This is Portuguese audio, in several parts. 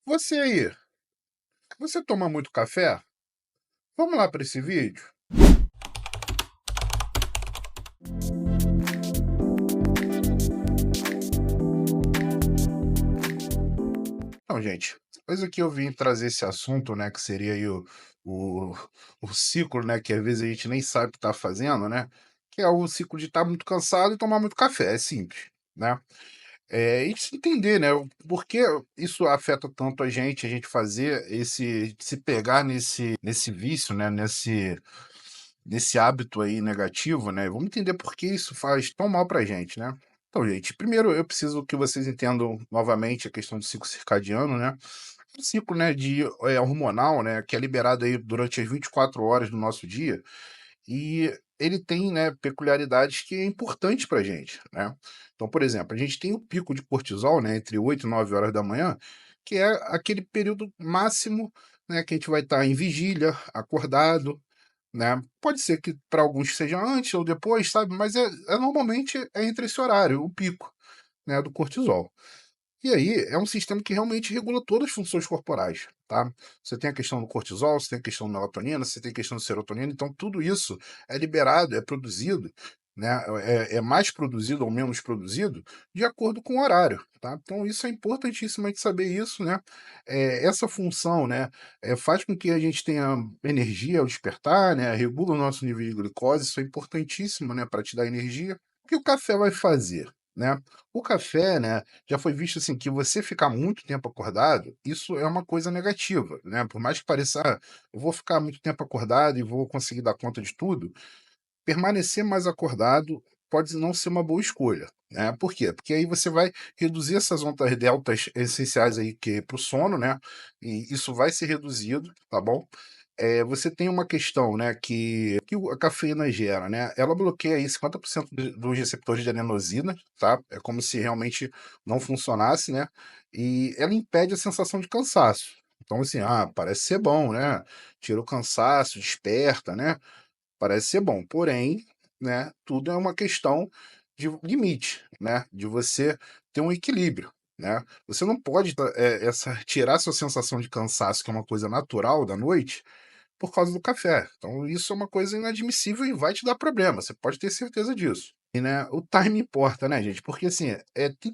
Você aí, você toma muito café? Vamos lá para esse vídeo? Então, gente, hoje aqui eu vim trazer esse assunto, né, que seria aí o, o ciclo, né, que às vezes a gente nem sabe o que tá fazendo, né, que é o ciclo de estar muito cansado e tomar muito café, é simples, né? E se entender, né, o porquê isso afeta tanto a gente fazer se pegar nesse vício, né, nesse hábito aí negativo, né? Vamos entender por que isso faz tão mal pra gente, né? Então, gente, primeiro eu preciso que vocês entendam novamente a questão do ciclo circadiano, né? Um ciclo, né, hormonal, né, que é liberado aí durante as 24 horas do nosso dia, e ele tem, né, peculiaridades que é importante pra gente, né? Então, por exemplo, a gente tem o pico de cortisol, né, entre 8 e 9 horas da manhã, que é aquele período máximo, né, que a gente vai estar em vigília, acordado, né? Pode ser que para alguns seja antes ou depois, sabe? Mas normalmente é entre esse horário, o pico, né, do cortisol. E aí é um sistema que realmente regula todas as funções corporais, tá? Você tem a questão do cortisol, você tem a questão da melatonina, você tem a questão da serotonina, então tudo isso é liberado, é produzido, né? É mais produzido ou menos produzido de acordo com o horário, tá? Então isso é importantíssimo a gente saber isso, né? Essa função, né, faz com que a gente tenha energia ao despertar, né? Regula o nosso nível de glicose, isso é importantíssimo, né, para te dar energia. O que o café vai fazer, né? O café, né, já foi visto assim que você ficar muito tempo acordado, isso é uma coisa negativa, né? Por mais que pareça, eu vou ficar muito tempo acordado e vou conseguir dar conta de tudo, permanecer mais acordado pode não ser uma boa escolha, né? Por quê? Porque aí você vai reduzir essas ondas deltas essenciais aí que para o sono, né? E isso vai ser reduzido, tá bom? Você tem uma questão, né, a cafeína gera, né? Ela bloqueia aí 50% dos receptores de adenosina, tá? É como se realmente não funcionasse, né? E ela impede a sensação de cansaço. Então, assim, parece ser bom, né? Tira o cansaço, desperta, né? Parece ser bom, porém, né, tudo é uma questão de limite, né, de você ter um equilíbrio, né. Você não pode tirar sua sensação de cansaço, que é uma coisa natural da noite, por causa do café. Então isso é uma coisa inadmissível e vai te dar problema, você pode ter certeza disso. E, né, o time importa, né, gente, porque assim,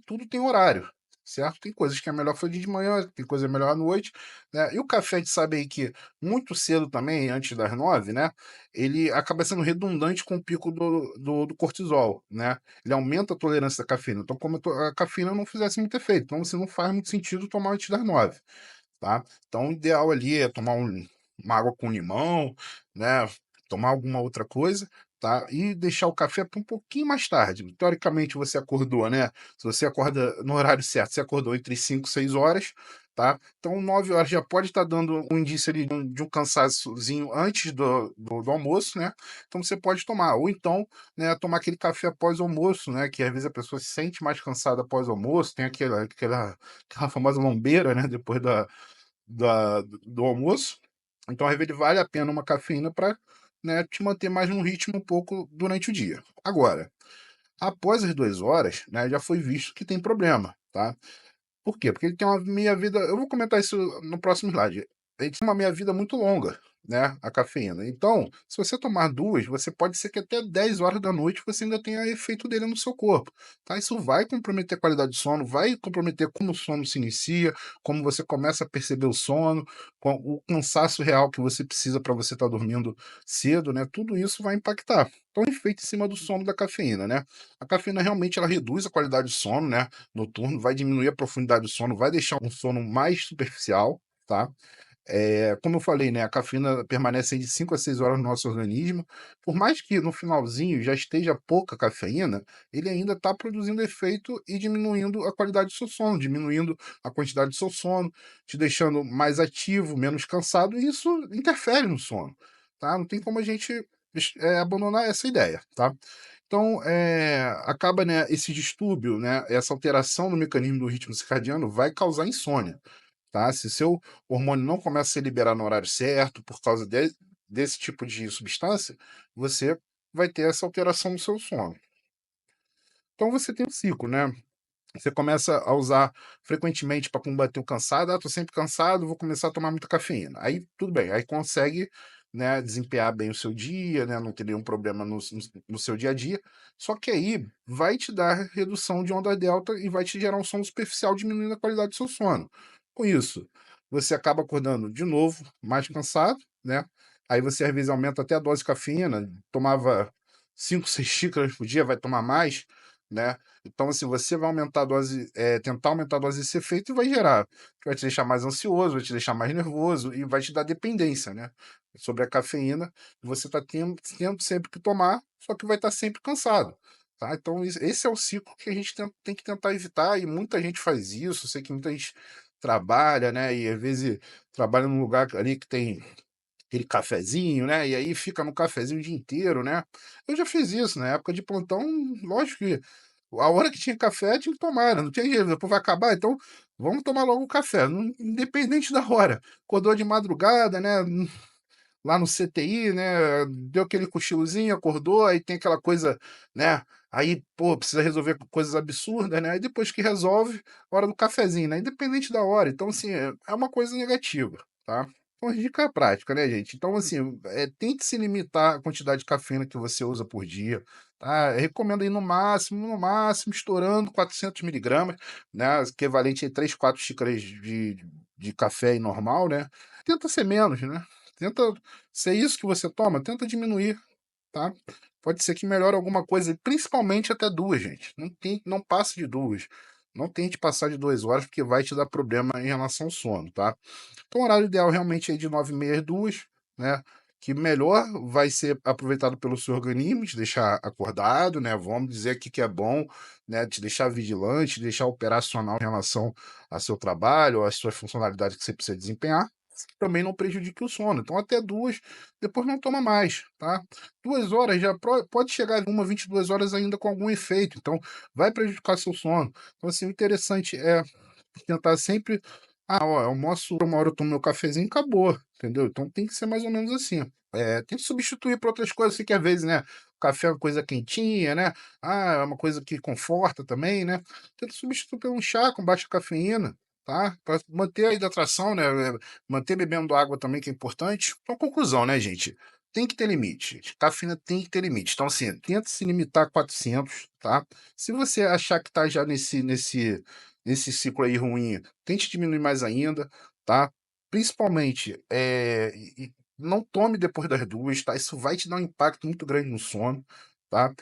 tudo tem horário, certo? Tem coisas que é melhor fazer de manhã, tem coisa melhor à noite, né? E o café, a gente sabe aí que muito cedo também, antes das 9, né, ele acaba sendo redundante com o pico do cortisol, né? Ele aumenta a tolerância da cafeína. Então, como a cafeína não fizesse muito efeito, então você não faz muito sentido tomar antes das 9, tá? Então, o ideal ali é tomar uma água com limão, né? Tomar alguma outra coisa, tá? E deixar o café para um pouquinho mais tarde. Teoricamente, você acordou, né? Se você acorda no horário certo, você acordou entre 5 e 6 horas, tá? Então, 9 horas já pode estar dando um indício ali de um cansaçozinho antes do almoço, né? Então, você pode tomar. Ou então, né, tomar aquele café após almoço, né? Que às vezes a pessoa se sente mais cansada após almoço, tem aquela famosa lombeira, né? Depois do almoço. Então, às vezes, vale a pena uma cafeína para, né, te manter mais num ritmo um pouco durante o dia. Agora, após as 2 horas, né, já foi visto que tem problema, tá? Por quê? Porque ele tem uma meia-vida, eu vou comentar isso no próximo slide. Ele tem uma meia-vida muito longa, né, a cafeína. Então, se você tomar 2, você pode ser que até 10 horas da noite você ainda tenha efeito dele no seu corpo, tá? Isso vai comprometer a qualidade de sono, vai comprometer como o sono se inicia, como você começa a perceber o sono, com o cansaço real que você precisa para você estar dormindo cedo, né? Tudo isso vai impactar. Então, efeito em cima do sono da cafeína, né? A cafeína realmente ela reduz a qualidade de sono, né? Noturno, vai diminuir a profundidade do sono, vai deixar um sono mais superficial, tá? Como eu falei, né, a cafeína permanece aí de 5 a 6 horas no nosso organismo. Por mais que no finalzinho já esteja pouca cafeína, ele ainda está produzindo efeito e diminuindo a qualidade do seu sono, diminuindo a quantidade do seu sono, te deixando mais ativo, menos cansado, e isso interfere no sono, tá? Não tem como a gente abandonar essa ideia, tá? Então, acaba, né, esse distúrbio, né, essa alteração no mecanismo do ritmo circadiano vai causar insônia, tá? Se seu hormônio não começa a ser liberado no horário certo, por causa desse tipo de substância, você vai ter essa alteração no seu sono. Então, você tem um ciclo, né? Você começa a usar frequentemente para combater o cansado. "Ah, tô sempre cansado, vou começar a tomar muita cafeína". Aí tudo bem, aí consegue, né, desempenhar bem o seu dia, né, não ter nenhum problema no seu dia a dia. Só que aí vai te dar redução de onda delta e vai te gerar um sono superficial, diminuindo a qualidade do seu sono. Com isso, você acaba acordando de novo mais cansado, né, aí você às vezes aumenta até a dose de cafeína, tomava 5, 6 xícaras por dia, vai tomar mais, né. Então, assim, você vai aumentar a dose, tentar aumentar a dose desse efeito e vai te deixar mais ansioso, vai te deixar mais nervoso e vai te dar dependência, né, sobre a cafeína. Você tá tendo sempre que tomar, só que vai estar sempre cansado, tá. Então esse é o ciclo que a gente tem que tentar evitar e muita gente faz isso. Sei que muita gente trabalha, né, e às vezes trabalha num lugar ali que tem aquele cafezinho, né, e aí fica no cafezinho o dia inteiro, né. Eu já fiz isso na época de plantão. Lógico que a hora que tinha café tinha que tomar, né, não tinha jeito, depois vai acabar, então vamos tomar logo o café, independente da hora. Acordou de madrugada, né, lá no CTI, né, deu aquele cochilozinho, acordou, aí tem aquela coisa, né, aí, pô, precisa resolver coisas absurdas, né, aí depois que resolve, hora do cafezinho, né, independente da hora. Então, assim, é uma coisa negativa, tá. Uma dica prática, né, gente. Então, assim, tente se limitar à quantidade de cafeína que você usa por dia, tá. Eu recomendo aí no máximo, estourando 400 miligramas, né, equivalente a 3, 4 xícaras de café aí normal, né. Tenta ser menos, né. Tenta se é isso que você toma, tenta diminuir, tá. Pode ser que melhore alguma coisa, principalmente até 2, gente. Não passe de 2. Não tente passar de 2 horas, porque vai te dar problema em relação ao sono, tá. Então o horário ideal realmente é de 9h30 às 2h, né, que melhor vai ser aproveitado pelo seu organismo, te deixar acordado, né, vamos dizer aqui que é bom, né, te deixar vigilante, te deixar operacional em relação a seu trabalho, às suas funcionalidades que você precisa desempenhar, também não prejudique o sono. Então até 2, depois não toma mais, tá. 2 horas já pode chegar a 22 horas ainda com algum efeito, então vai prejudicar seu sono. Então, assim, o interessante é tentar sempre: "Ah, ó, almoço 1 hora, eu tomo meu cafezinho e acabou", entendeu. Então tem que ser mais ou menos assim. Tem que substituir por outras coisas, assim, que às vezes, né, o café é uma coisa quentinha, né, é uma coisa que conforta também, né. Tenta substituir por um chá com baixa cafeína, tá, pra manter a hidratação, né, manter bebendo água também, que é importante. Então conclusão, né, gente, tem que ter limite, cafeína tem que ter limite. Então, assim, tenta se limitar a 400, tá. Se você achar que tá já nesse ciclo aí ruim, tente diminuir mais ainda, tá. Principalmente, não tome depois das 2, tá, isso vai te dar um impacto muito grande no sono, tá.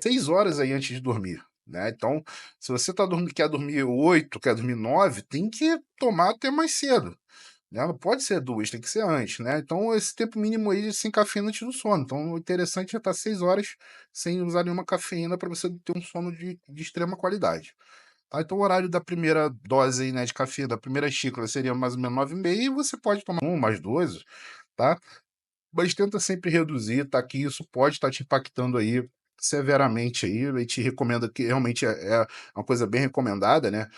6 horas aí antes de dormir, né, então, se você quer dormir 8, quer dormir 9, tem que tomar até mais cedo, né, não pode ser 2, tem que ser antes, né. Então esse tempo mínimo aí sem cafeína antes do sono. Então o interessante é estar 6 horas sem usar nenhuma cafeína para você ter um sono de extrema qualidade. Ah, então o horário da primeira dose aí, né, de cafeína, da primeira xícara seria mais ou menos 9h30 e você pode tomar 1, mais 2, tá. Mas tenta sempre reduzir, tá, que isso pode estar te impactando aí severamente aí. A gente recomenda, que realmente é uma coisa bem recomendada, né,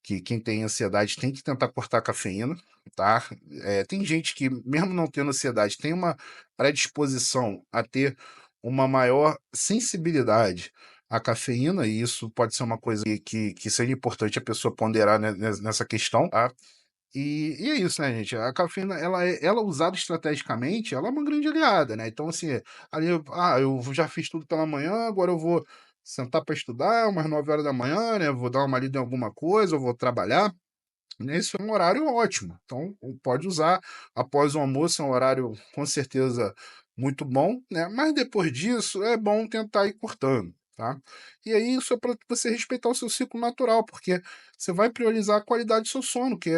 que quem tem ansiedade tem que tentar cortar a cafeína, tá. Tem gente que mesmo não tendo ansiedade, tem uma predisposição a ter uma maior sensibilidade à cafeína, e isso pode ser uma coisa que seja importante a pessoa ponderar, né, nessa questão, tá. E é isso, né, gente, a cafeína ela usada estrategicamente, ela é uma grande aliada, né. Então, assim, ali eu já fiz tudo pela manhã, agora eu vou sentar para estudar umas 9h, né, vou dar uma lida em alguma coisa, eu vou trabalhar. Esse é um horário ótimo, então pode usar. Após o almoço é um horário com certeza muito bom, né, mas depois disso é bom tentar ir cortando, tá. E aí isso é para você respeitar o seu ciclo natural, porque você vai priorizar a qualidade do seu sono, que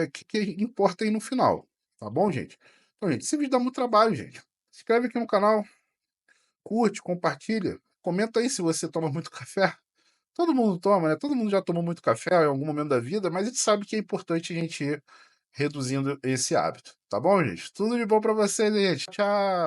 importa aí no final, tá bom, gente? Então, gente, esse vídeo dá muito trabalho, gente. Se inscreve aqui no canal, curte, compartilha, comenta aí se você toma muito café. Todo mundo toma, né, todo mundo já tomou muito café em algum momento da vida, mas a gente sabe que é importante a gente ir reduzindo esse hábito, tá bom, gente? Tudo de bom pra vocês, gente. Tchau.